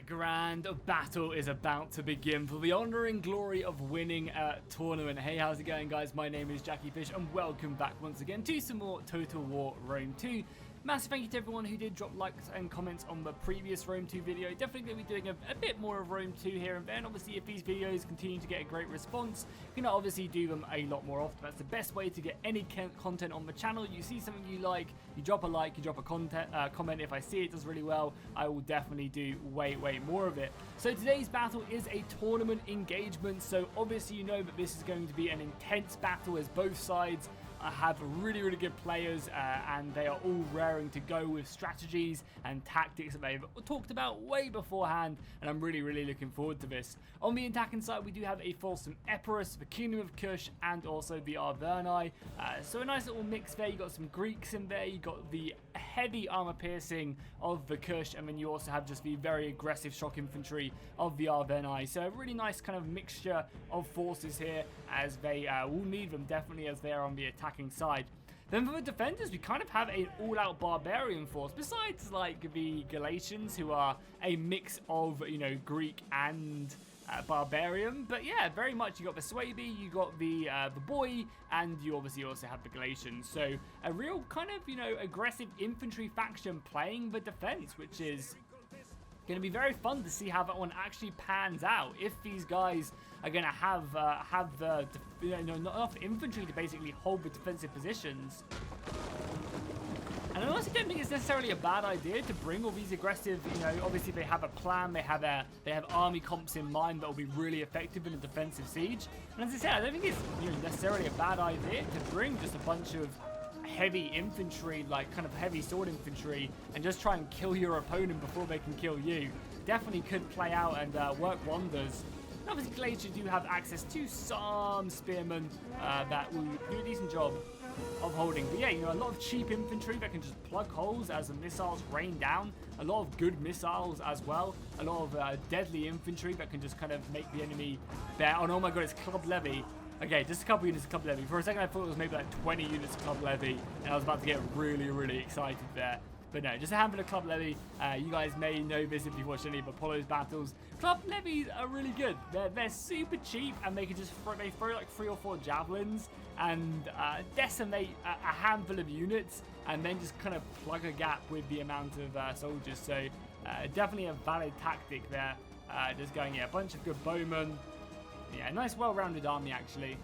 grand battle is about to begin for the honor and glory of winning a tournament. Hey, how's it going, guys? My name is Jackie Fish, and welcome back once again to some more Total War Rome 2. Massive thank you to everyone who did drop likes and comments on the previous Rome 2 video. Definitely going to be doing a bit more of Rome 2 here and there. And obviously, if these videos continue to get a great response, you can obviously do them a lot more often. That's the best way to get any content on the channel. You see something you like, you drop a like, you drop a comment. If I see it does really well, I will definitely do way more of it. So today's battle is a tournament engagement. So obviously you know that this is going to be an intense battle as both sides have really good players and they are all raring to go with strategies and tactics that they've talked about way beforehand, and I'm really looking forward to this. On the attacking side, we do have a Folsom Epirus, the Kingdom of Kush, and also the Arverni. So a nice little mix there. You got some Greeks in there, you got the heavy armor piercing of the Kush, and then you also have just the very aggressive shock infantry of the Arverni. So a really nice kind of mixture of forces here, as they will need them definitely as they are on the attacking side. Then for the defenders, we kind of have an all-out barbarian force, besides like the Galatians, who are a mix of, you know, Greek and barbarian. But yeah, very much you got the Swaby, you got the boy, and you obviously also have the Galatians. So a real kind of, you know, aggressive infantry faction playing the defense, which is going to be very fun to see how that one actually pans out. If these guys are going to have the not enough infantry to basically hold the defensive positions. And I honestly don't think it's necessarily a bad idea to bring all these aggressive, you know, obviously they have a plan, they have army comps in mind that will be really effective in a defensive siege. And as I said, I don't think it's, you know, necessarily a bad idea to bring just a bunch of heavy infantry, like kind of heavy sword infantry, and just try and kill your opponent before they can kill you. Definitely could play out and work wonders. And obviously Glacier do have access to some spearmen that will do a decent job of holding. But yeah, you know, a lot of cheap infantry that can just plug holes as the missiles rain down. A lot of good missiles as well. A lot of deadly infantry that can just kind of make the enemy bear. Oh my god, it's Club Levy. Okay, just a couple units of Club Levy. For a second I thought it was maybe like 20 units of Club Levy, and I was about to get really excited there. But no, just a handful of Club Levy. You guys may know this if you've watched any of Apollo's battles. Club Levies are really good. They're super cheap, and they can just throw like 3 or 4 javelins and decimate a handful of units, and then just kind of plug a gap with the amount of soldiers. So definitely a valid tactic there. Just going, yeah, a bunch of good bowmen. Yeah, nice well-rounded army, actually.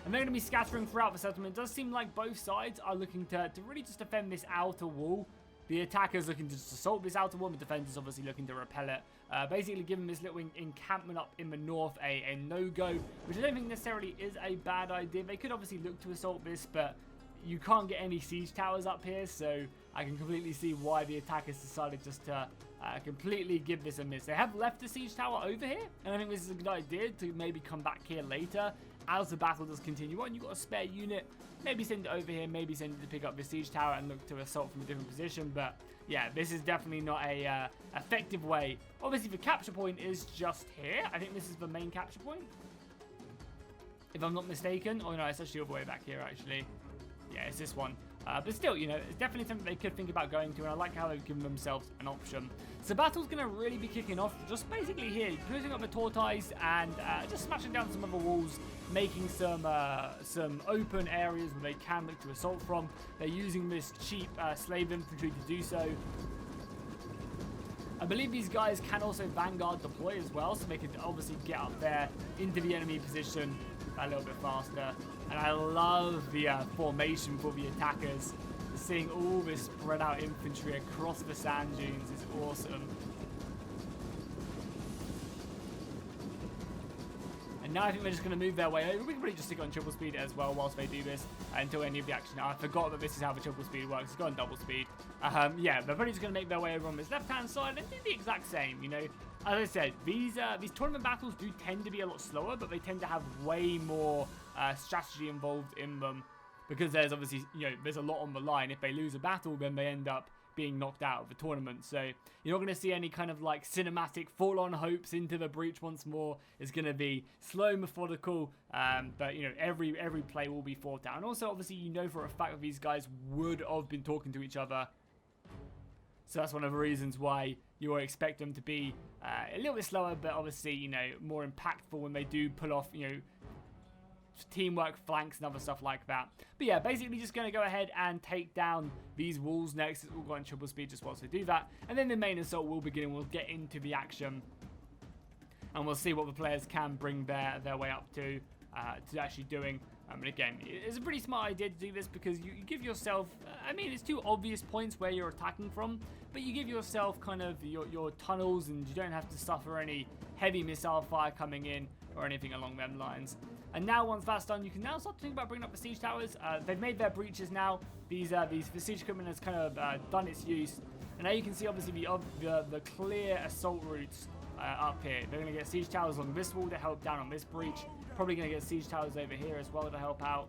And they're going to be scattering throughout the settlement. It does seem like both sides are looking to really just defend this outer wall. The attackers looking to just assault this outer wall. The defenders obviously looking to repel it. Basically giving this little encampment up in the north a no-go, which I don't think necessarily is a bad idea. They could obviously look to assault this, but you can't get any siege towers up here, so I can completely see why the attackers decided just to completely give this a miss. They have left the siege tower over here, and I think this is a good idea to maybe come back here later as the battle does continue on. You've got a spare unit, maybe send it over here, maybe send it to pick up the siege tower and look to assault from a different position. But yeah, this is definitely not a effective way. Obviously the capture point is just here. I think this is the main capture point, if I'm not mistaken. Oh no, it's actually all the way back here actually. Yeah, it's this one. But still, you know, it's definitely something they could think about going to, and I like how they've given themselves an option. So battle's going to really be kicking off just basically here, closing up the tortoise and just smashing down some other walls, making some open areas where they can look to assault from. They're using this cheap slave infantry to do so. I believe these guys can also vanguard deploy as well, so they can obviously get up there into the enemy position a little bit faster. And I love the formation for the attackers. Seeing all this spread out infantry across the sand dunes is awesome. And now I think they're just going to move their way over. We can probably just stick on triple speed as well whilst they do this until any of the action. I forgot that this is how the triple speed works. It's got on double speed. Yeah, they're probably just going to make their way over on this left-hand side and do the exact same, you know. As I said, these tournament battles do tend to be a lot slower, but they tend to have way more strategy involved in them, because there's obviously, you know, there's a lot on the line. If they lose a battle, then they end up being knocked out of the tournament. So you're not going to see any kind of like cinematic fall-on hopes into the breach once more. It's going to be slow, methodical, but you know, every play will be fought out. And also, obviously, you know for a fact that these guys would have been talking to each other So that's one of the reasons why you will expect them to be a little bit slower, but obviously, you know, more impactful when they do pull off, you know, teamwork, flanks, and other stuff like that. But yeah, basically just going to go ahead and take down these walls next. It's all got in triple speed just whilst we do that. And then the main assault will begin and we'll get into the action. And we'll see what the players can bring their way up to actually doing. And again, it's a pretty smart idea to do this because you give yourself, I mean, it's two obvious points where you're attacking from, but you give yourself kind of your tunnels and you don't have to suffer any heavy missile fire coming in or anything along them lines. And now once that's done, you can now start to think about bringing up the siege towers. They've made their breaches now. The siege equipment has kind of done its use. And now you can see obviously the clear assault routes up here. They're going to get siege towers along this wall to help down on this breach. Probably going to get siege towers over here as well to help out.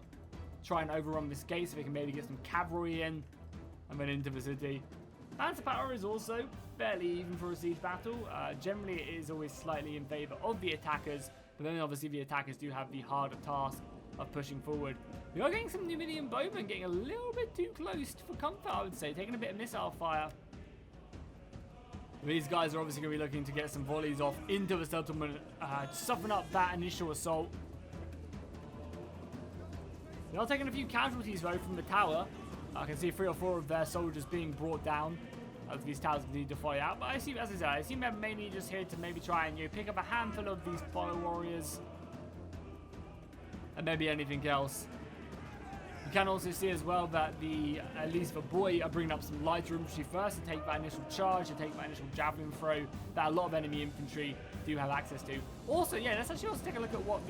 Try and overrun this gate so they can maybe get some cavalry in and then into the city. Panzer power is also fairly even for a siege battle. Generally it is always slightly in favour of the attackers, but then obviously the attackers do have the harder task of pushing forward. We are getting some Numidian bowmen getting a little bit too close for comfort, I would say, taking a bit of missile fire. These guys are obviously going to be looking to get some volleys off into the settlement, soften up that initial assault. They are taking a few casualties though from the tower. I can see 3 or 4 of their soldiers being brought down as these towers continue to fire out. But I see, as I said, I seem they're mainly just here to maybe try and pick up a handful of these follow warriors and maybe anything else. You can also see as well that at least the boy are bringing up some lighter infantry first to take that initial charge, to take that initial javelin throw that a lot of enemy infantry do have access to. Also, yeah, let's actually also take a look at what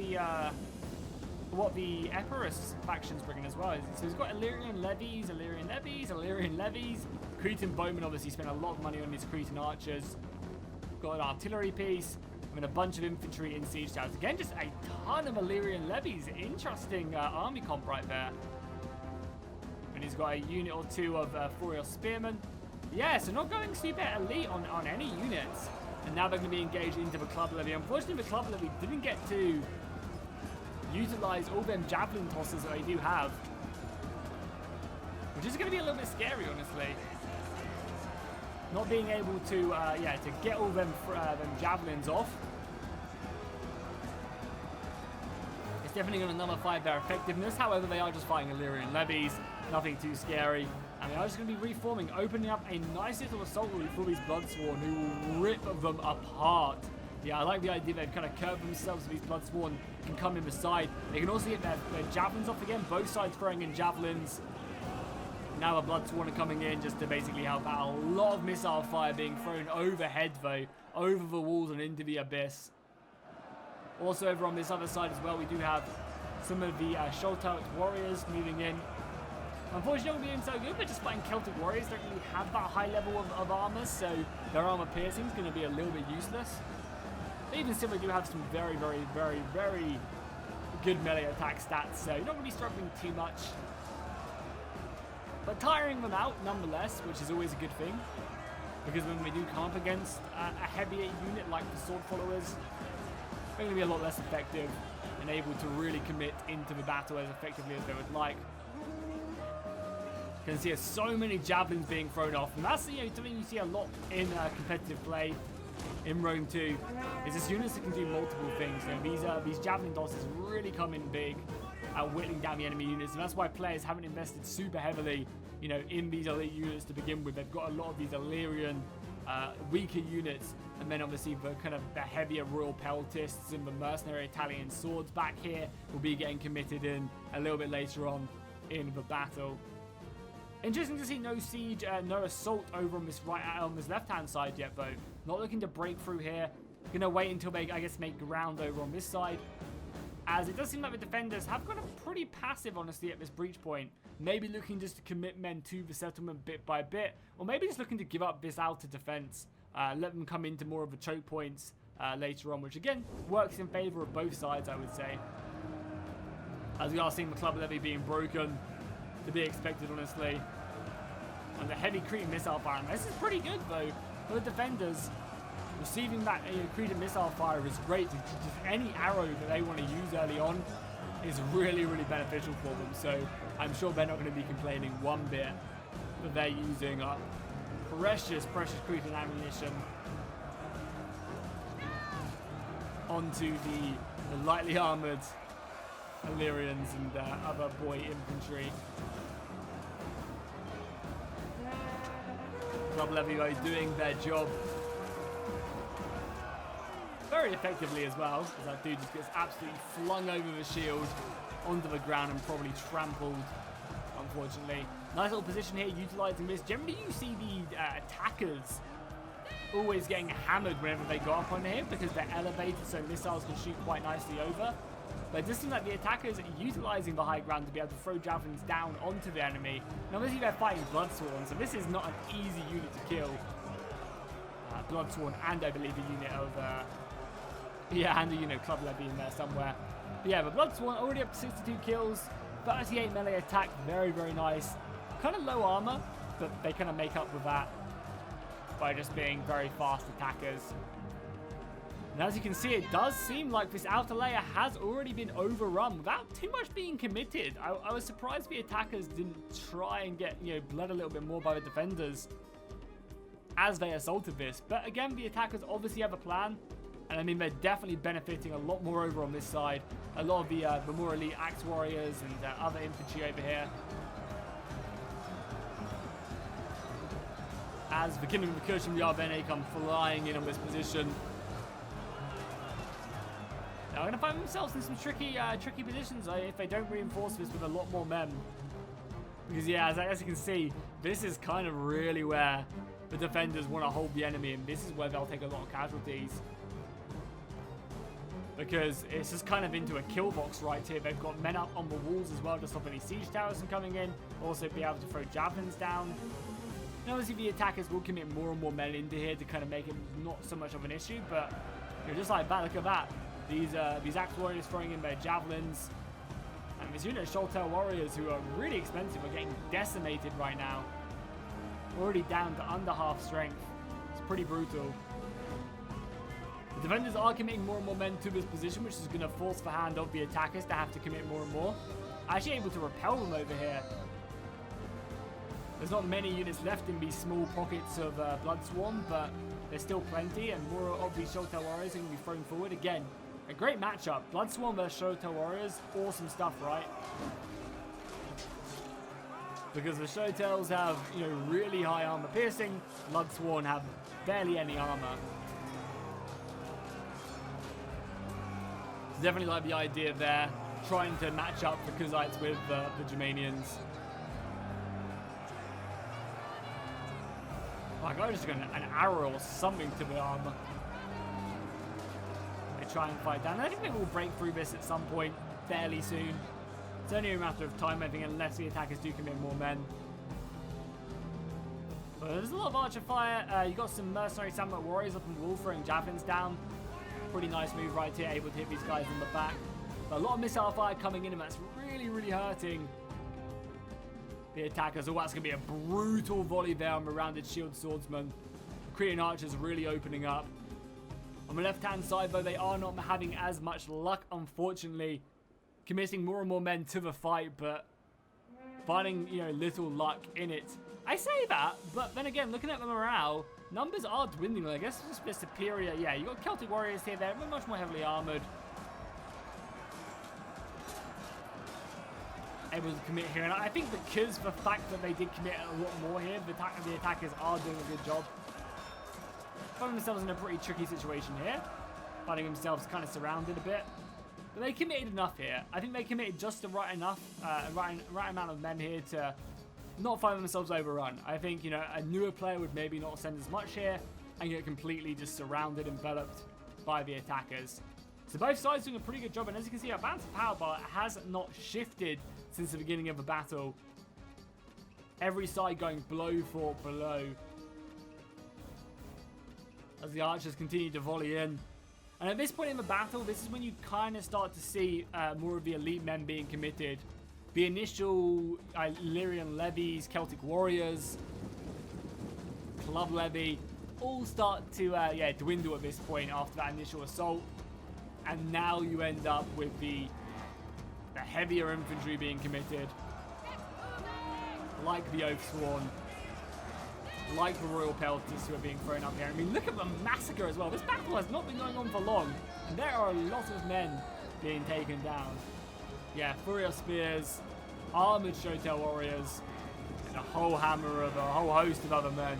the Epirus faction's bringing as well. So he's got Illyrian levies, Illyrian levies. Cretan bowmen obviously spent a lot of money on his Cretan archers. Got an artillery piece. I mean, a bunch of infantry in siege towers. Again, just a ton of Illyrian levies. Interesting army comp right there. And he's got a unit or 2 of Furial Spearmen. Yeah, so not going super elite on any units. And now they're going to be engaged into the club levy. Unfortunately, the club levy didn't get to utilize all them javelin tosses that they do have. Which is going to be a little bit scary, honestly. Not being able to, to get all them javelins off. It's definitely going to nullify their effectiveness. However, they are just fighting Illyrian levies. Nothing too scary. And they are just going to be reforming, opening up a nice little assault route for these Bloodsworn who will rip them apart. Yeah, I like the idea they've kind of curved themselves so these Bloodsworn can come in the side. They can also get their javelins off again, both sides throwing in javelins. Now the Bloodsworn are coming in just to basically help out. A lot of missile fire being thrown overhead though, over the walls and into the abyss. Also over on this other side as well, we do have some of the Sholtelt warriors moving in. Unfortunately, not being so good, but just fighting Celtic warriors don't really have that high level of armor, so their armor piercing is going to be a little bit useless. But even still, they do have some very, very, very, very good melee attack stats, so not really struggling too much. But tiring them out, nonetheless, which is always a good thing. Because when we do come up against a heavier unit like the Sword Followers, they're going to be a lot less effective and able to really commit into the battle as effectively as they would like. You can see so many javelins being thrown off, and that's something you see a lot in competitive play in Rome 2. Is this units that can do multiple things. These javelin tosses really come in big at whittling down the enemy units, and that's why players haven't invested super heavily, in these elite units to begin with. They've got a lot of these Illyrian weaker units, and then obviously the heavier Royal Peltists and the mercenary Italian swords back here will be getting committed in a little bit later on in the battle. Interesting to see no siege, no assault over on this left-hand side yet, though. Not looking to break through here. Gonna wait until they, I guess, make ground over on this side. As it does seem like the defenders have gone pretty passive, honestly, at this breach point. Maybe looking just to commit men to the settlement bit by bit, or maybe just looking to give up this outer defense. Let them come into more of the choke points later on, which again works in favor of both sides, I would say. As we are seeing the club levy being broken, to be expected, honestly. And the heavy Cretan missile fire. And this is pretty good, though, for the defenders. Receiving that Cretan missile fire is great. Just any arrow that they want to use early on is really, really beneficial for them. So I'm sure they're not going to be complaining one bit that they're using up precious creeping ammunition onto the lightly armored Illyrians and other boy infantry. Club Levy doing their job very effectively as well, as that dude just gets absolutely flung over the shield onto the ground and probably trampled, unfortunately. Nice little position here, utilizing this. Generally, you see the attackers always getting hammered whenever they go up on him because they're elevated, so missiles can shoot quite nicely over. But it just seems like the attackers are utilizing the high ground to be able to throw javelins down onto the enemy. Now, obviously, they're fighting Bloodsworn, so this is not an easy unit to kill. Bloodsworn and, I believe, a unit of... yeah, and a unit of Club Levy in there somewhere. But yeah, the Bloodsworn already up to 62 kills, 38 melee attack, very, very nice. Kind of low armor, but they kind of make up with that by just being very fast attackers. And as you can see, it does seem like this outer layer has already been overrun without too much being committed. I was surprised the attackers didn't try and get, bled a little bit more by the defenders as they assaulted this. But again, the attackers obviously have a plan. And I mean, they're definitely benefiting a lot more over on this side. A lot of the more elite axe warriors and other infantry over here. As the Kingdom of the Kush and the Arvene come flying in on this position. Now, they're going to find themselves in some tricky positions if they don't reinforce this with a lot more men. Because, yeah, as you can see, this is kind of really where the defenders want to hold the enemy, and this is where they'll take a lot of casualties. Because it's just kind of into a kill box right here. They've got men up on the walls as well to stop any siege towers from coming in. Also be able to throw javelins down. And obviously the attackers will commit more and more men into here to kind of make it not so much of an issue. But just like that, look at that. These axe warriors throwing in their javelins. And this unit of Sholtail warriors who are really expensive are getting decimated right now. Already down to under half strength. It's pretty brutal. The defenders are committing more and more men to this position, which is going to force the hand of the attackers to have to commit more and more. Actually able to repel them over here. There's not many units left in these small pockets of Bloodsworn, but there's still plenty, and more of these Sholtail warriors are going to be thrown forward. Again, a great matchup. Bloodsworn versus Sholtail warriors, awesome stuff, right? Because the Sholtails have, really high armor piercing. Bloodsworn have barely any armor. Definitely like the idea there, trying to match up the Kuzites with the Germanians. Like, I just got an arrow or something to the armor. They try and fight down. I think they will break through this at some point fairly soon. It's only a matter of time, I think, unless the attackers do commit more men. But there's a lot of archer fire. You got some mercenary Samut warriors up on the wall throwing javelins down. Pretty nice move right here, able to hit these guys in the back. But a lot of missile fire coming in, and that's really, really hurting the attackers. Oh, that's going to be a brutal volley there on the rounded shield swordsman. Cretan archers really opening up. On the left-hand side, though, they are not having as much luck, unfortunately. Committing more and more men to the fight, but finding, little luck in it. I say that, but then again, looking at the morale, numbers are dwindling. I guess it's just a bit superior. Yeah, you got Celtic warriors here. They're much more heavily armored. Able to commit here. And I think because the fact that they did commit a lot more here, the attackers are doing a good job. Finding themselves in a pretty tricky situation here. Finding themselves kind of surrounded a bit. But they committed enough here. I think they committed just the right amount of men here to not find themselves overrun. I think, a newer player would maybe not send as much here and get completely just surrounded, enveloped by the attackers. So both sides doing a pretty good job, and as you can see, our balance of power bar has not shifted since the beginning of the battle. Every side going blow for blow as the archers continue to volley in. And at this point in the battle, this is when you kind of start to see more of the elite men being committed. The initial Illyrian levies, Celtic warriors, Club Levy, all start to dwindle at this point after that initial assault. And now you end up with the heavier infantry being committed, like the Oathsworn. like the Royal Pelters who are being thrown up here. I mean, look at the massacre as well. This battle has not been going on for long, and there are a lot of men being taken down. Yeah, Furious Spears, Armored Shotel Warriors, and a whole host of other men.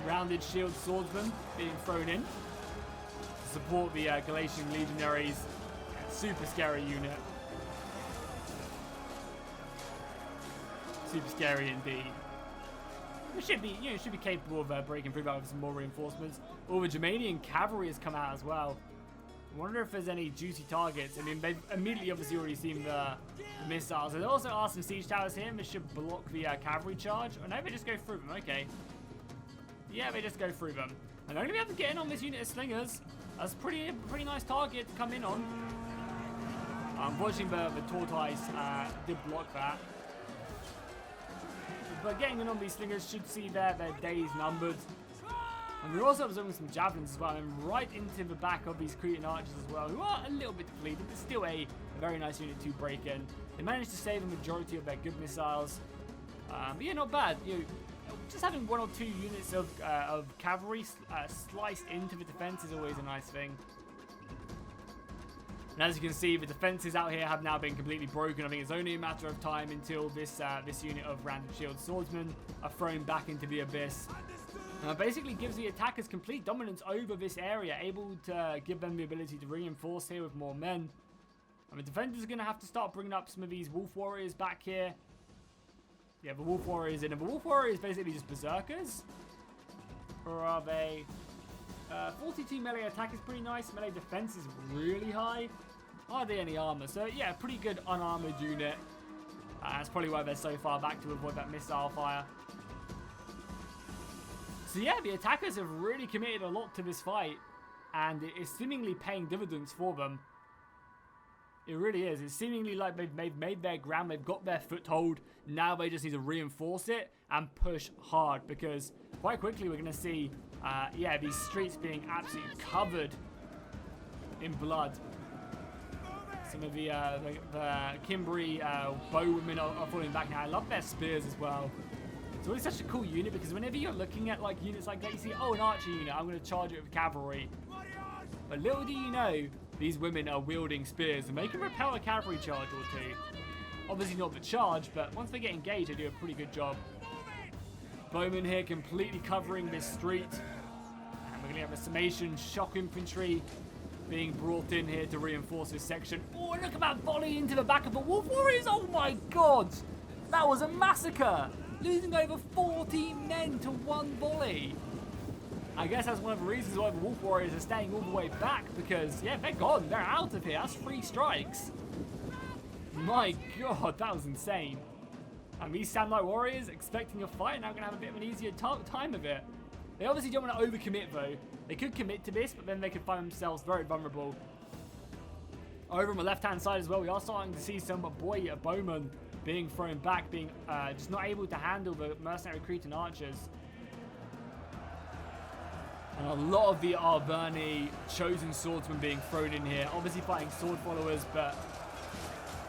Rounded Shield Swordsmen being thrown in to support the Galatian Legionaries. Super scary unit. Super scary indeed. It should be, should be capable of breaking through that with some more reinforcements. Oh, the Germanian cavalry has come out as well. I wonder if there's any juicy targets. I mean, they've immediately obviously already seen the missiles. There also are some siege towers here, which should block the cavalry charge. Oh no, they just go through them. Okay. Yeah, they just go through them. And they're going to be able to get in on this unit of slingers. That's pretty nice target to come in on. Unfortunately, the tortoise did block that. But getting in on these slingers should see their days numbered. And we're also observing some javelins as well, and right into the back of these Cretan archers as well, who are a little bit depleted, but still a very nice unit to break in. They managed to save a majority of their good missiles. But yeah, not bad. Just having one or two units of cavalry sliced into the defense is always a nice thing. And as you can see, the defenses out here have now been completely broken. I think it's only a matter of time until this unit of Rounded Shield Swordsmen are thrown back into the abyss. Basically gives the attackers complete dominance over this area, able to give them the ability to reinforce here with more men. And the defenders are going to have to start bringing up some of these Wolf Warriors back here. Yeah, the Wolf Warriors in. And the Wolf Warriors basically just berserkers? Or are they? 42 melee attack is pretty nice. Melee defense is really high. Hardly any armor. So yeah, pretty good unarmored unit. That's probably why they're so far back to avoid that missile fire. So yeah, the attackers have really committed a lot to this fight. And it is seemingly paying dividends for them. It really is. It's seemingly like they've made their ground. They've got their foothold. Now they just need to reinforce it and push hard. Because quite quickly we're going to see, yeah, these streets being absolutely covered in blood. Some of the Kimbri bowmen are falling back now. I love their spears as well. It's always such a cool unit because whenever you're looking at like units like that, you see, oh, an archer unit, I'm going to charge it with cavalry. But little do you know, these women are wielding spears and they can repel a cavalry charge or two. Obviously not the charge, but once they get engaged, they do a pretty good job. Bowmen here completely covering this street. And we're going to have a summation shock infantry being brought in here to reinforce this section. Oh, look at that volley into the back of the Wolf Warriors. Oh my god. That was a massacre. Losing over 14 men to one volley. I guess that's one of the reasons why the Wolf Warriors are staying all the way back, because, yeah, they're gone. They're out of here. That's 3 strikes. My god, that was insane. And these Samurai Warriors, expecting a fight, now going to have a bit of an easier time of it. They obviously don't want to overcommit, though. They could commit to this, but then they could find themselves very vulnerable. Over on the left-hand side as well, we are starting to see some bowmen being thrown back, being just not able to handle the mercenary Cretan archers. And a lot of the Arverni chosen swordsmen being thrown in here. Obviously fighting sword followers, but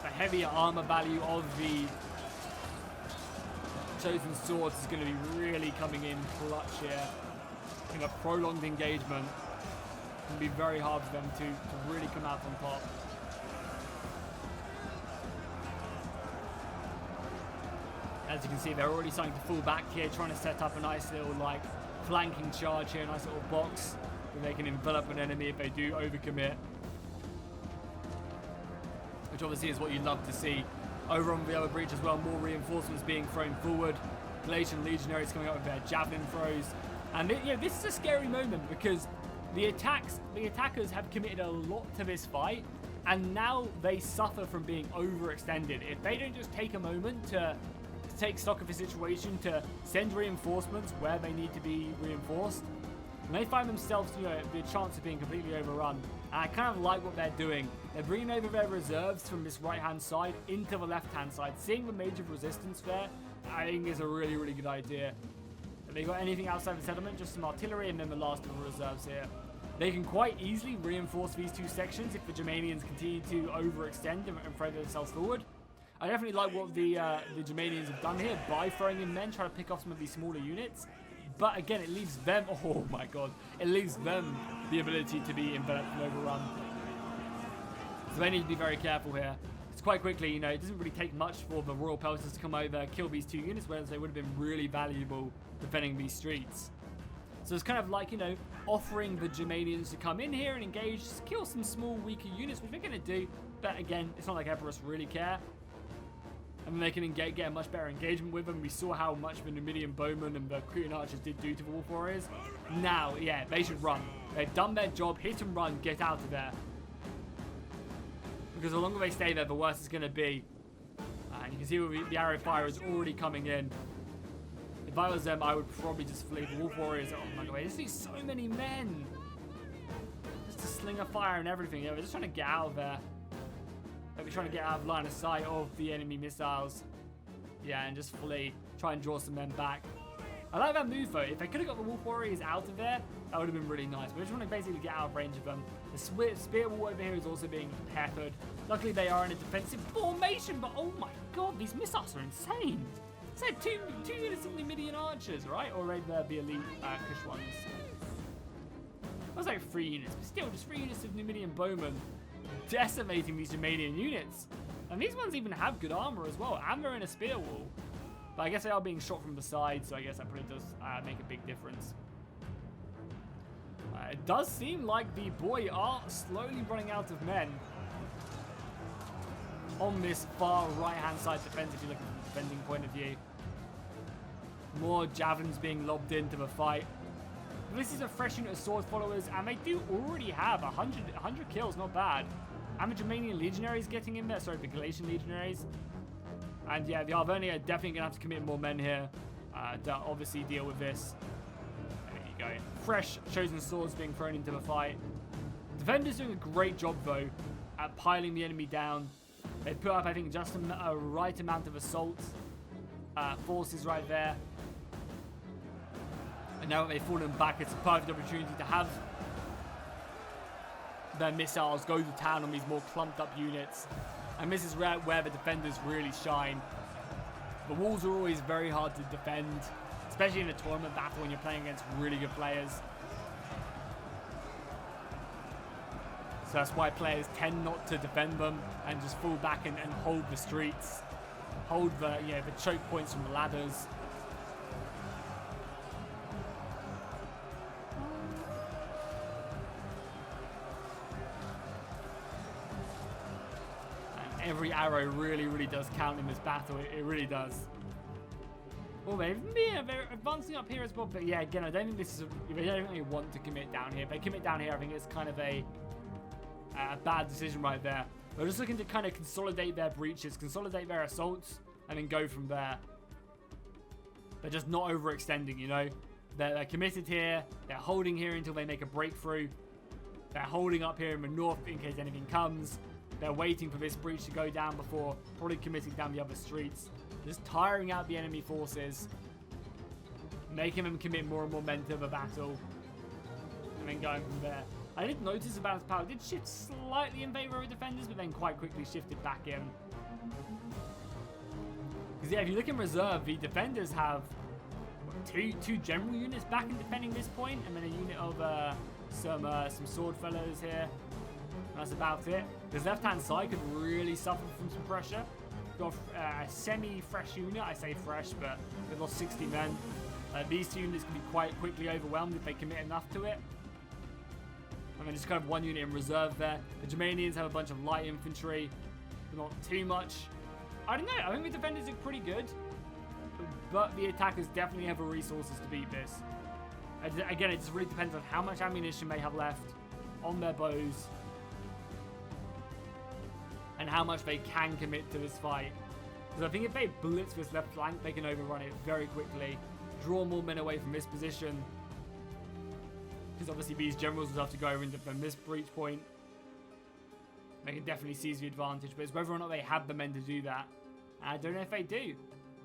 the heavier armor value of the chosen swords is going to be really coming in clutch here. In a prolonged engagement, it can be very hard for them to really come out on top. As you can see, they're already starting to fall back here, trying to set up a nice little like flanking charge here, a nice little box where they can envelop an enemy if they do overcommit. Which obviously is what you'd love to see. Over on the other breach as well, more reinforcements being thrown forward. Galatian legionaries coming up with their javelin throws. And this is a scary moment because the attackers have committed a lot to this fight, and now they suffer from being overextended. If they don't just take a moment to take stock of the situation, to send reinforcements where they need to be reinforced, and they find themselves, the chance of being completely overrun. And I kind of like what they're doing. They're bringing over their reserves from this right-hand side into the left-hand side. Seeing the major resistance there, I think is a really, really good idea. Have they got anything outside the settlement? Just some artillery and then the last of the reserves here. They can quite easily reinforce these two sections if the Germanians continue to overextend and throw themselves forward. I definitely like what the Germanians have done here by throwing in men, trying to pick off some of these smaller units. But again, it leaves them, oh my god, it leaves them the ability to be enveloped and overrun. So they need to be very careful here. It's quite quickly, you know, it doesn't really take much for the Royal Pelters to come over, kill these 2 units, whereas they would have been really valuable defending these streets. So it's kind of like, you know, offering the Germanians to come in here and engage, kill some small, weaker units, which they're going to do. But again, it's not like Everest really care. And then they can get a much better engagement with them. We saw how much the Numidian Bowmen and the Cretan Archers did do to the Wolf Warriors. Now, yeah, they should run. They've done their job, hit and run, get out of there. Because the longer they stay there, the worse it's going to be. And you can see the arrow fire is already coming in. If I was them, I would probably just flee. The Wolf Warriors, oh my god, I just see so many men. Just to sling a fire and everything. Yeah, we're just trying to get out of there. Maybe trying to get out of line of sight of the enemy missiles. Yeah, and just flee. Try and draw some men back. I like that move though. If they could have got the Wolf Warriors out of there, that would have been really nice. But we just want to basically get out of range of them. The spear wall over here is also being peppered. Luckily they are in a defensive formation, but oh my god, these missiles are insane. It's like two units of Numidian archers, right? Or maybe the elite Kush ones. That was like 3 units, but still just 3 units of Numidian bowmen decimating these Germanian units. And these ones even have good armor as well, and they're in a spear wall. But I guess they are being shot from the side, so I guess that probably does make a big difference. It does seem like the boy are slowly running out of men on this far right-hand side defense, if you look at the defending point of view. More javelins being lobbed into the fight. This is a fresh unit of sword followers, and they do already have 100 kills, not bad. And the Germanian legionaries getting in there, sorry, the Galatian legionaries. And yeah, the Arverni are definitely going to have to commit more men here to obviously deal with this. There you go. Fresh chosen swords being thrown into the fight. Defenders doing a great job, though, at piling the enemy down. They put up, I think, just a right amount of assault forces right there. And now that they've fallen back, it's a perfect opportunity to have their missiles go to town on these more clumped up units. And this is where the defenders really shine. The walls are always very hard to defend, especially in a tournament battle when you're playing against really good players. So that's why players tend not to defend them and just fall back and hold the streets. Hold the choke points from the ladders. And every arrow really does count in this battle. It really does. Well, they're advancing up here as well. But yeah, again, I don't think they don't really want to commit down here. If they commit down here, I think it's kind of a bad decision right there. They're just looking to kind of consolidate their breaches, consolidate their assaults, and then go from there. They're just not overextending, you know. They're committed here. They're holding here until they make a breakthrough. They're holding up here in the north in case anything comes. They're waiting for this breach to go down before probably committing down the other streets. Just tiring out the enemy forces. Making them commit more and more men to the battle. And then going from there. I did notice the balance power did shift slightly in favor of defenders, but then quite quickly shifted back in. Because yeah, if you look in reserve, the defenders have two general units back in defending this point, and then a unit of some sword fellows here. And that's about it. Because left-hand side could really suffer from some pressure. Got a semi-fresh unit. I say fresh, but they've lost 60 men. These 2 units can be quite quickly overwhelmed if they commit enough to it. And then just kind of 1 unit in reserve there. The Germanians have a bunch of light infantry, but not too much. I don't know. I think the defenders look pretty good, but the attackers definitely have the resources to beat this. Again, it just really depends on how much ammunition they have left on their bows and how much they can commit to this fight. Because I think if they blitz this left flank, they can overrun it very quickly, draw more men away from this position. Because obviously these generals will have to go over and defend this breach point. They can definitely seize the advantage, but it's whether or not they have the men to do that. And I don't know if they do.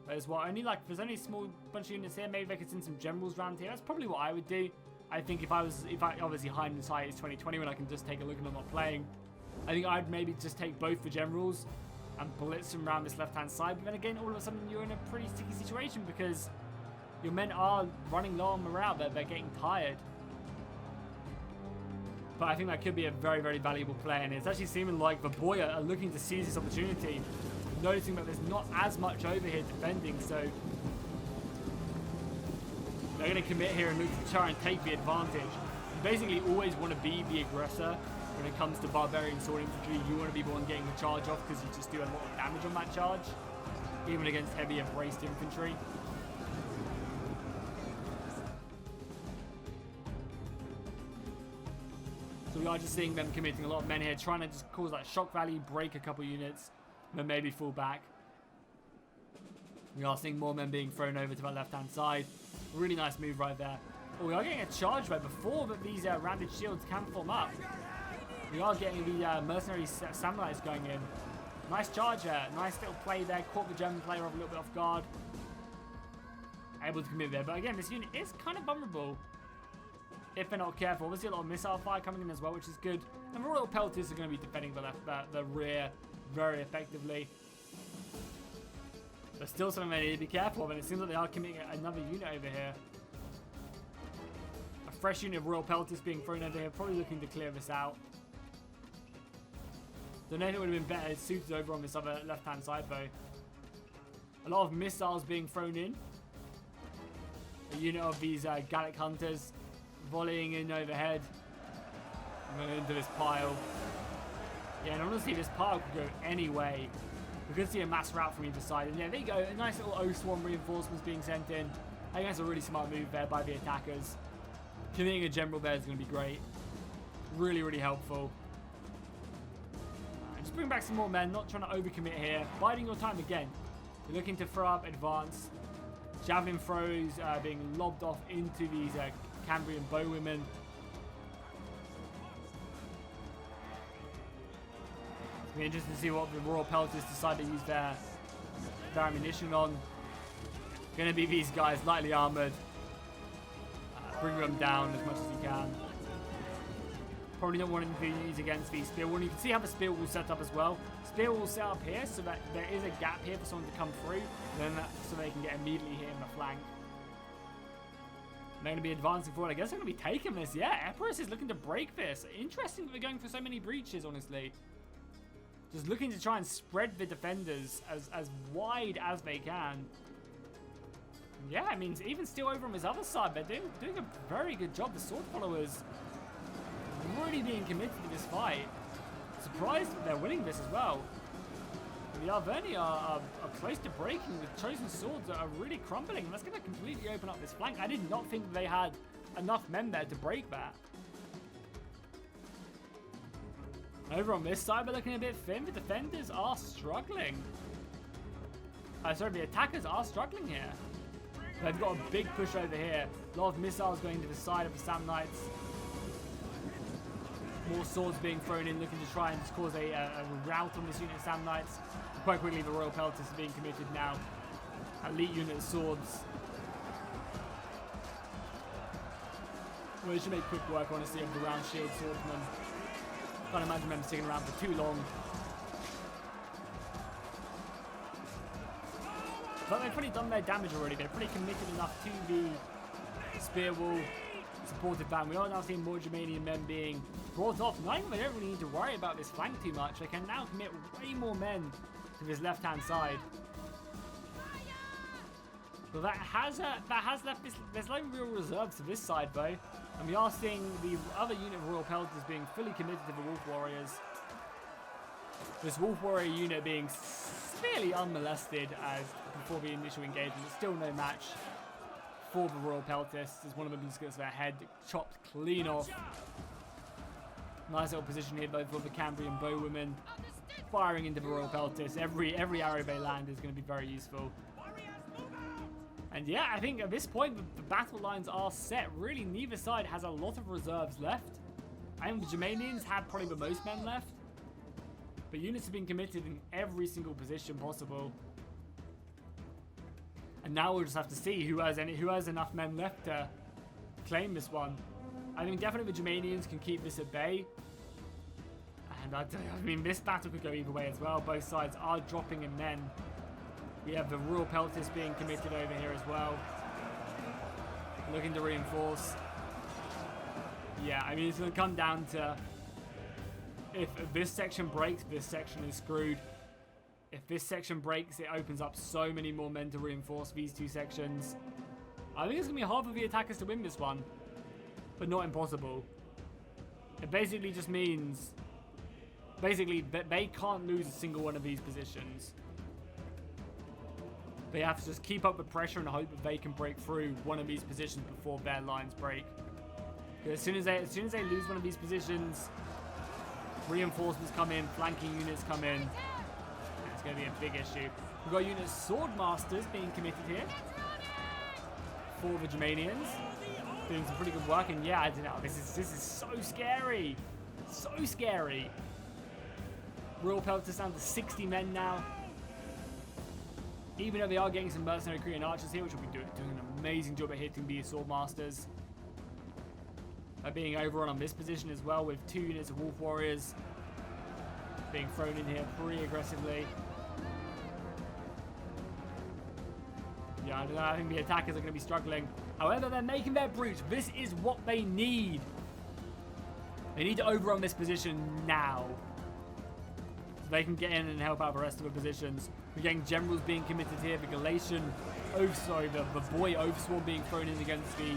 There's there's only a small bunch of units here. Maybe they could send some generals around here. That's probably what I would do. I think if I obviously hindsight is 2020 when I can just take a look and I'm not playing. I think I'd maybe just take both the generals and blitz them around this left-hand side. But then again, all of a sudden, you're in a pretty sticky situation because your men are running low on morale. They're getting tired. But I think that could be a very, very valuable play. And it's actually seeming like the Boya are looking to seize this opportunity, noticing that there's not as much over here defending. So they're going to commit here and look to try and take the advantage. You basically always want to be the aggressor when it comes to barbarian sword infantry. You want to be the one getting the charge off because you just do a lot of damage on that charge, even against heavier braced infantry. So we are just seeing them committing a lot of men here, trying to just cause that shock value, break a couple units, and then maybe fall back. We are seeing more men being thrown over to that left-hand side. Really nice move right there. Oh, we are getting a charge right before that these rounded shields can form up. We are getting the mercenary samurais going in. Nice charge there. Nice little play there. Caught the German player off a little bit off guard. Able to commit there. But again, this unit is kind of vulnerable if they're not careful. Obviously, a lot of missile fire coming in as well, which is good. And the Royal Pelters are going to be defending the rear very effectively. But still something they need to be careful of. And it seems like they are committing another unit over here. A fresh unit of Royal Pelters being thrown over here. Probably looking to clear this out. Don't know if it would have been better suited over on this other left-hand side, though. A lot of missiles being thrown in. A unit of these Gallic Hunters volleying in overhead. And then into this pile. Yeah, and honestly, this pile could go any way. We could see a mass rout from either side. And yeah, there you go. A nice little O-Swarm reinforcements being sent in. I think that's a really smart move there by the attackers. Committing a general there is going to be great. Really, really helpful. Just bring back some more men, not trying to overcommit here. Biding your time again. You're looking to throw up advance. Javelin throws being lobbed off into these Cambrian bowwomen. It's going to be interesting to see what the Royal Pelters decide to use their ammunition on. Going to be these guys lightly armoured. Bring them down as much as you can. Probably not wanting to use against the spear wall. You can see how the spear wall set up as well. Spear wall set up here so that there is a gap here for someone to come through, so they can get immediately hit in the flank. They're going to be advancing forward. I guess they're going to be taking this. Yeah, Epirus is looking to break this. Interesting that they're going for so many breaches, honestly. Just looking to try and spread the defenders as wide as they can. Yeah, I mean, even still over on his other side, they're doing a very good job. The sword followers really being committed to this fight. Surprised that they're winning this as well. The Arverni are close to breaking. The chosen swords are really crumbling. That's going to completely open up this flank. I did not think they had enough men there to break that. Over on this side, they're looking a bit thin. The defenders are struggling. Sorry, the attackers are struggling here. They've got a big push over here. A lot of missiles going to the side of the Sam Knights. More swords being thrown in, looking to try and just cause a rout on this unit of Sam Knights. Quite quickly, the Royal Pelters are being committed now. Elite unit of swords. Well, they should make quick work, honestly, of the round shield swordsmen. Can't imagine them sticking around for too long. But they've pretty done their damage already. They're pretty committed enough to the spear wall. Supported van. We are now seeing more Germanian men being brought off. Not even they don't really need to worry about this flank too much. They can now commit way more men to this left-hand side. But that has left this. There's no real reserves to this side though, and we are seeing the other unit of Royal Pelters being fully committed to the Wolf Warriors. This Wolf Warrior unit being fairly unmolested as before the initial engagement. Still no match for the Royal Pelters, as one of them just gets their head chopped clean off. Nice little position here though for the Cambrian bowwomen, firing into the Royal Pelters. Every arrow they land is going to be very useful. And yeah, I think at this point the battle lines are set. Really, neither side has a lot of reserves left. I think the Germanians have probably the most men left, but units have been committed in every single position possible. And now we'll just have to see who has enough men left to claim this one. I think definitely the Germanians can keep this at bay. And I mean, this battle could go either way as well. Both sides are dropping in men. We have the Royal Peltist being committed over here as well. Looking to reinforce. Yeah, I mean, it's going to come down to if this section breaks, this section is screwed. If this section breaks, it opens up so many more men to reinforce these two sections. I think it's going to be hard for the attackers to win this one, but not impossible. It basically just means, that they can't lose a single one of these positions. They have to just keep up the pressure and hope that they can break through one of these positions before their lines break. Because as soon as they lose one of these positions, reinforcements come in, flanking units come in. It's going to be a big issue. We've got units Swordmasters being committed here for the Germanians, doing some pretty good work. And yeah, I don't know. This is so scary, so scary. Royal Pelters down to 60 men now. Even though they are getting some mercenary Korean archers here, which will be doing an amazing job at hitting the Swordmasters. Being overrun on this position as well, with 2 units of Wolf Warriors being thrown in here pretty aggressively. Yeah, I don't know. I think the attackers are going to be struggling. However, they're making their breach. This is what they need. They need to overrun this position now, so they can get in and help out the rest of the positions. We're getting generals being committed here. The Galatian the boy Oathsworn being thrown in against the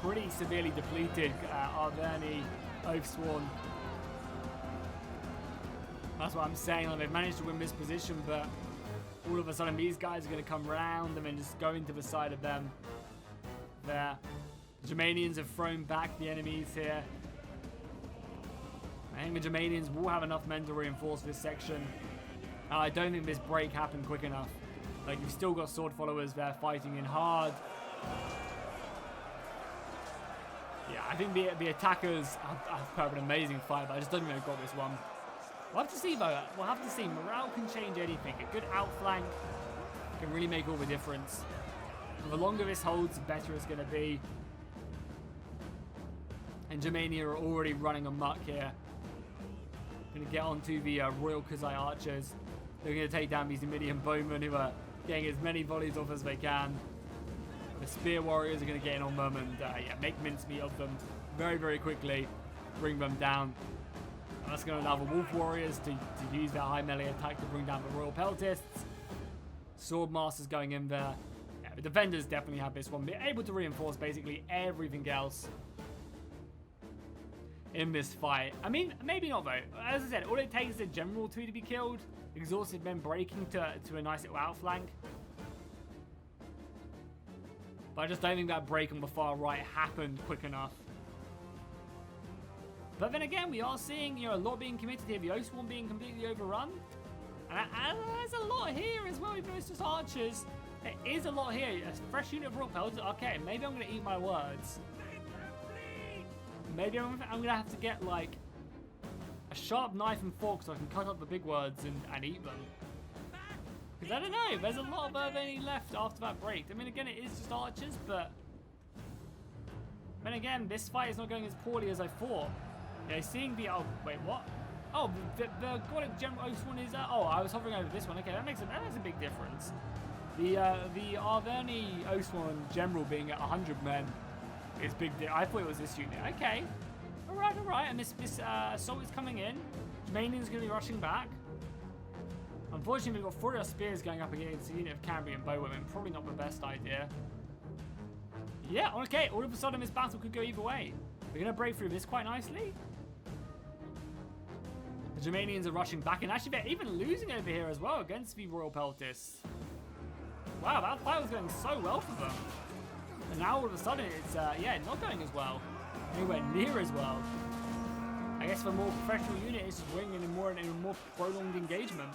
pretty severely depleted Arverni Oathsworn. That's what I'm saying. Like, they've managed to win this position, but all of a sudden these guys are going to come round them and just go into the side of them. There. The Germanians have thrown back the enemies here. I think the Germanians will have enough men to reinforce this section. I don't think this break happened quick enough. Like, you've still got sword followers there fighting in hard. Yeah, I think the attackers have put up an amazing fight, but I just don't think they've got this one. We'll have to see, though. We'll have to see. Morale can change anything. A good outflank can really make all the difference. The longer this holds, the better it's going to be. And Germania are already running amok here. Going to get onto the Royal Khazai archers. They're going to take down these Numidian bowmen who are getting as many volleys off as they can. The spear warriors are going to get in on them and make mincemeat of them very, very quickly. Bring them down. And that's going to allow the Wolf Warriors to use their high melee attack to bring down the Royal Peltists. Swordmasters going in there. Yeah, the defenders definitely have this one. They're able to reinforce basically everything else in this fight. I mean, maybe not though. As I said, all it takes is a general 2 to be killed. Exhausted men breaking to a nice little outflank. But I just don't think that break on the far right happened quick enough. But then again, we are seeing, a lot being committed here. The Oathsworn being completely overrun. And there's a lot here as well, even though it's just archers. There is a lot here. A fresh unit of Royal Pelters. Okay, maybe I'm going to eat my words. Maybe I'm going to have to get, like, a sharp knife and fork so I can cut up the big words and eat them. Because I don't know, there's a lot of Arverni left after that break. I mean, again, it is just archers, but then again, this fight is not going as poorly as I thought. Seeing the... Oh, wait, what? Oh, the Gothic General Oathsworn is... oh, I was hovering over this one. Okay, that makes a big difference. The Arverni Oathsworn General being at 100 men is big. I thought it was this unit. Okay. Alright. And this assault is coming in. Germanian's going to be rushing back. Unfortunately, we've got 4 spears going up against a unit of Cambrian bowwomen. Probably not the best idea. Yeah, okay. All of a sudden, this battle could go either way. We're going to break through this quite nicely. The Germanians are rushing back, and actually they're even losing over here as well against the Royal Peltists. Wow, that fight was going so well for them. And now all of a sudden it's, not going as well. Anywhere near as well. I guess for a more professional unit, it's just winning in a more prolonged engagement.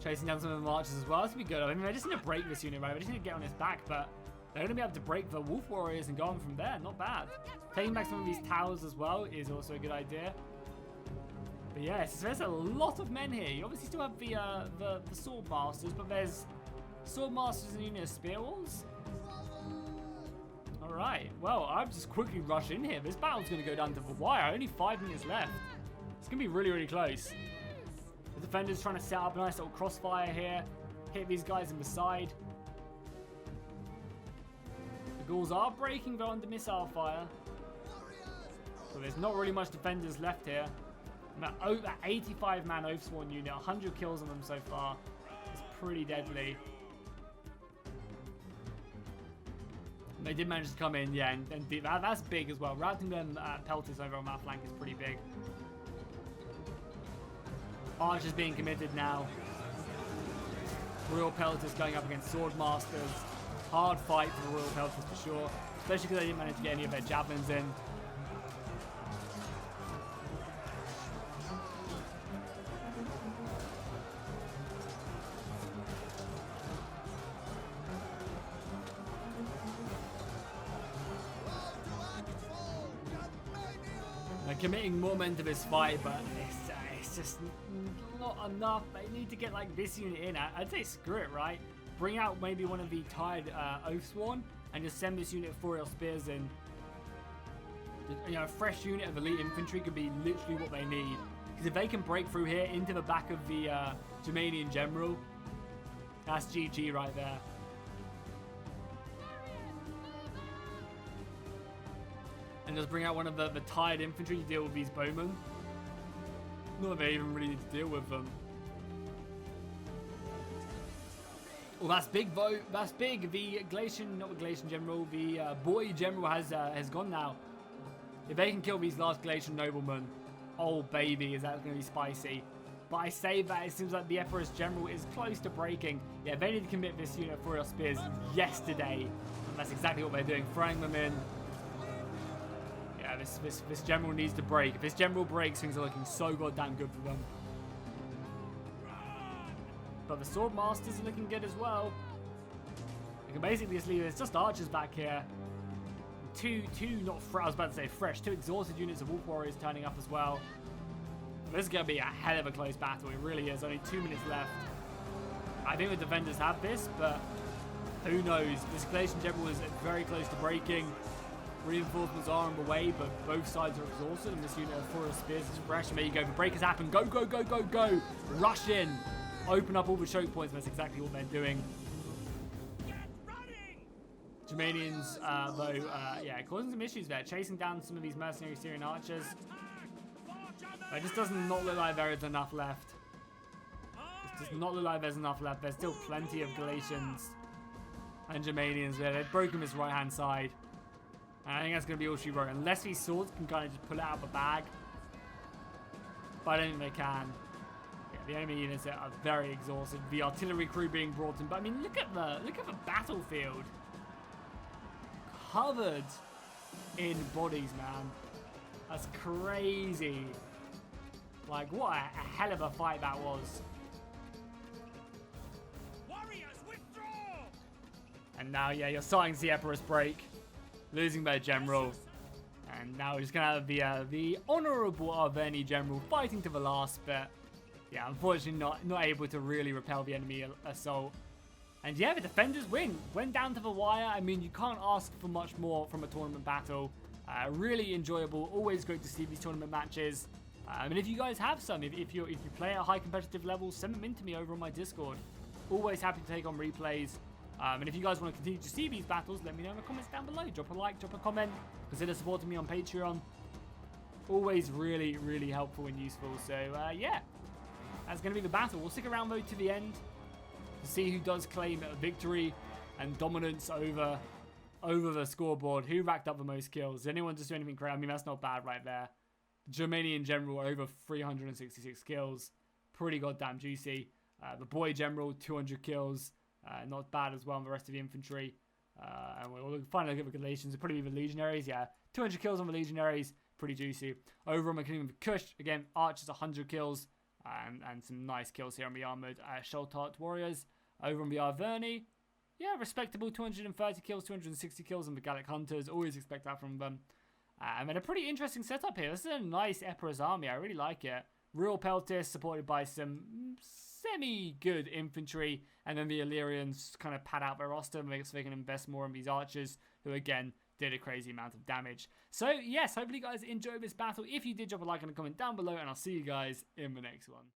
Chasing down some of the marchers as well. That's going to be good. I mean, I just need to break this unit, right? I just need to get on his back, but they're going to be able to break the Wolf Warriors and go on from there. Not bad. Taking back some of these towers as well is also a good idea. But Yes, there's a lot of men here. You obviously still have the sword masters, but there's sword masters and unit of spear walls. All right. Well, I'm just quickly rush in here. This battle's going to go down to the wire. Only 5 minutes left. It's going to be really, really close. The defender's trying to set up a nice little crossfire here. Hit these guys in the side. The Gauls are breaking though under missile fire. So there's not really much defenders left here. Over 85-man Oathsworn unit, 100 kills on them so far. It's pretty deadly. They did manage to come in, yeah, and that's big as well. Routing them pelters over on that flank is pretty big. Archers being committed now. Royal pelters going up against sword masters. Hard fight for the royal pelters for sure, especially because they didn't manage to get any of their javelins in. They're committing more men to this fight, but it's just not enough. They need to get like this unit in. I'd say screw it, right? Bring out maybe one of the tired Oathsworn and just send this unit of 4 spears in. You know, a fresh unit of elite infantry could be literally what they need. Because if they can break through here into the back of the Germanian general, that's GG right there. And just bring out one of the tired infantry to deal with these bowmen. Not that they even really need to deal with them. Well, that's big, though. That's big. The Galatian, not the Galatian general, the boy general has gone now. If they can kill these last Galatian noblemen, oh baby, is that going to be spicy. But I say that it seems like the Epirus general is close to breaking. Yeah, they need to commit this unit of 4 spears yesterday. And that's exactly what they're doing, throwing them in. Yeah, this general needs to break. If this general breaks, things are looking so goddamn good for them. But the sword masters are looking good as well. You can basically just leave it. It's just archers back here. Two not I was about to say fresh. 2 exhausted units of wolf warriors turning up as well. This is going to be a hell of a close battle. It really is. Only 2 minutes left. I think the defenders have this, but who knows? This Galatian general is very close to breaking. Reinforcements are on the way, but both sides are exhausted, and this unit of 4 spears is fresh. And there you go. The break has happened. Go, go, go, go, go. Rush in. Open up all the choke points. That's exactly what they're doing. Germanians, though, yeah, causing some issues there. Chasing down some of these mercenary Syrian archers. But it just does not look like there is enough left. It does not look like there's enough left. There's still plenty of Galatians and Germanians there. They've broken this right-hand side. And I think that's going to be all she wrote. Unless these swords can kind of just pull it out of the bag. But I don't think they can. Yeah, the enemy units are very exhausted. The artillery crew being brought in. But I mean, look at the battlefield. Covered in bodies, man. That's crazy. Like, what a hell of a fight that was. Warriors, withdraw! And now, yeah, you're starting to see Epirus break. Losing their general. And now we're just going to have the honourable Arverni general fighting to the last, but yeah, unfortunately not able to really repel the enemy assault. And yeah, the defenders win. Went down to the wire. I mean, you can't ask for much more from a tournament battle. Really enjoyable. Always great to see these tournament matches. And if you guys have some, if you play at a high competitive level, send them in to me over on my Discord. Always happy to take on replays. And if you guys want to continue to see these battles, let me know in the comments down below. Drop a like, drop a comment. Consider supporting me on Patreon. Always really, really helpful and useful. So, yeah. That's going to be the battle. We'll stick around, though, to the end to see who does claim victory and dominance over the scoreboard. Who racked up the most kills? Did anyone just do anything crazy? I mean, that's not bad right there. Germanian general, over 366 kills. Pretty goddamn juicy. The boy general, 200 kills. Not bad as well on the rest of the infantry. And we'll finally look at the Galatians. It'll probably be the legionaries. Yeah, 200 kills on the legionaries. Pretty juicy. Over on the Kingdom of Kush, again, archers 100 kills. And some nice kills here on the armoured Sholtart warriors. Over on the Arverni, yeah, respectable 230 kills, 260 kills on the Gallic hunters. Always expect that from them. And then a pretty interesting setup here. This is a nice Epirus army. I really like it. real peltists supported by some semi-good infantry, and then the Illyrians kind of pad out their roster so they can invest more in these archers, who again did a crazy amount of damage. So yes, hopefully you guys enjoyed this battle. If you did, drop a like and a comment down below, and I'll see you guys in the next one.